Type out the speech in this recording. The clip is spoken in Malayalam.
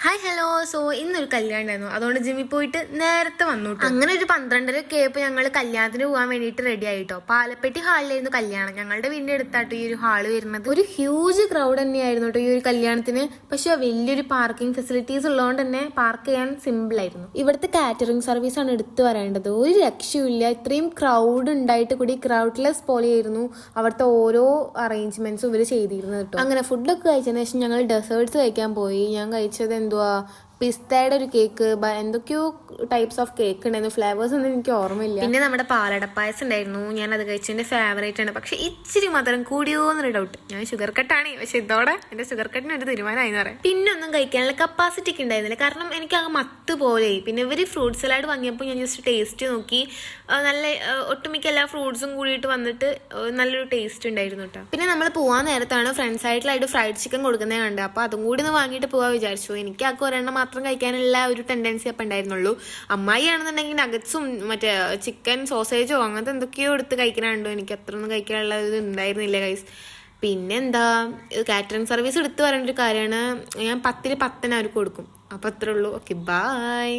Hi hello. സോ ഇന്നൊരു കല്യാണം ഉണ്ടായിരുന്നു, അതുകൊണ്ട് ജിമ്മിൽ പോയിട്ട് നേരത്തെ വന്നു. അങ്ങനെ ഒരു 12:30 കേപ്പ് ഞങ്ങൾ കല്യാണത്തിന് പോകാൻ വേണ്ടിയിട്ട് റെഡി ആയിട്ടോ. പാലപ്പെട്ടി ഹാളിലായിരുന്നു കല്യാണം. ഞങ്ങളുടെ വീടിന്റെ അടുത്താട്ടോ ഈ ഒരു ഹാള് വരുന്നത്. ഒരു ഹ്യൂജ് ക്രൗഡ് തന്നെയായിരുന്നു കേട്ടോ ഈ ഒരു കല്യാണത്തിന്. പക്ഷെ വലിയൊരു പാർക്കിംഗ് ഫെസിലിറ്റീസ് ഉള്ളതുകൊണ്ട് തന്നെ പാർക്ക് ചെയ്യാൻ സിമ്പിൾ ആയിരുന്നു. ഇവിടുത്തെ കാറ്ററിംഗ് സർവീസ് ആണ് എടുത്തു പറയേണ്ടത്. ഒരു രക്ഷയില്ല, ഇത്രയും ക്രൗഡ് ഉണ്ടായിട്ട് കൂടി ക്രൗഡ്ലെസ് പോലെയായിരുന്നു അവിടുത്തെ ഓരോ അറേഞ്ച്മെന്റ്സും ഇവർ ചെയ്തിരുന്നത് കേട്ടോ. അങ്ങനെ ഫുഡൊക്കെ കഴിച്ചതിന് ശേഷം ഞങ്ങൾ ഡെസേർട്സ് കഴിക്കാൻ പോയി. ഞാൻ കഴിച്ചത് പിസ്തയുടെ ഒരു കേക്ക്, എന്തൊക്കെയോ ടൈപ്സ് ഓഫ് കേക്ക് ഉണ്ടായിരുന്നു. ഫ്ലേവേഴ്സ് ഒന്നും എനിക്ക് ഓർമ്മയില്ല. പിന്നെ നമ്മുടെ പാലടപ്പായസം ഉണ്ടായിരുന്നു. ഞാൻ അത് കഴിച്ചതിന്റെ ഫേവറേറ്റ് ആണ്. പക്ഷെ ഇച്ചിരി മധുരം കൂടിയോ എന്നൊരു ഡൗട്ട്. ഞാൻ ഷുഗർ കട്ടാണ്, പക്ഷെ ഇതോടെ എന്റെ ഷുഗർ കട്ടിന് ഒരു തീരുമാനമായി എന്ന് പറയാം. പിന്നെ ഒന്നും കഴിക്കാനുള്ള കപ്പാസിറ്റി ഒക്കെ ഉണ്ടായിരുന്നില്ല, കാരണം എനിക്ക് ആ മത്ത് പോലെയായി. പിന്നെ ഇവര് ഫ്രൂട്ട് സലാഡ് വാങ്ങിയപ്പോൾ ഞാൻ ജസ്റ്റ് ടേസ്റ്റ് നോക്കി. നല്ല ഒട്ടുമിക്ക എല്ലാ ഫ്രൂട്ട്സും കൂടിയിട്ട് വന്നിട്ട് നല്ലൊരു ടേസ്റ്റ് ഉണ്ടായിരുന്നു കേട്ടോ. പിന്നെ നമ്മൾ പോവാൻ നേരത്താണ് ഫ്രണ്ട്സ് ആയിട്ടുള്ളതായിട്ട് ഫ്രൈഡ് ചിക്കൻ കൊടുക്കുന്നത് കണ്ട്. അപ്പൊ അതും കൂടി ഒന്ന് വാങ്ങിയിട്ട് പോവാൻ വിചാരിച്ചു. എനിക്ക് ആക്കും ഒരെണ്ണം മാത്രം കഴിക്കാനുള്ള ഒരു ടെൻഡൻസി അപ്പം ഉണ്ടായിരുന്നുള്ളൂ. അമ്മായി ആണെന്നുണ്ടെങ്കിൽ നഗറ്റ്സും മറ്റേ ചിക്കൻ സോസേജോ അങ്ങനത്തെ എന്തൊക്കെയോ എടുത്ത് കഴിക്കാനുണ്ടോ. എനിക്ക് അത്ര ഒന്നും കഴിക്കാനുള്ള ഇത് ഉണ്ടായിരുന്നില്ല ഗൈസ്. പിന്നെന്താ, കാറ്ററിംഗ് സർവീസ് എടുത്ത് പറയേണ്ട ഒരു കാര്യമാണ്. ഞാൻ 10-ൽ 10 അവർക്ക് കൊടുക്കും. അപ്പൊ അത്രേ ഉള്ളൂ. Okay, by.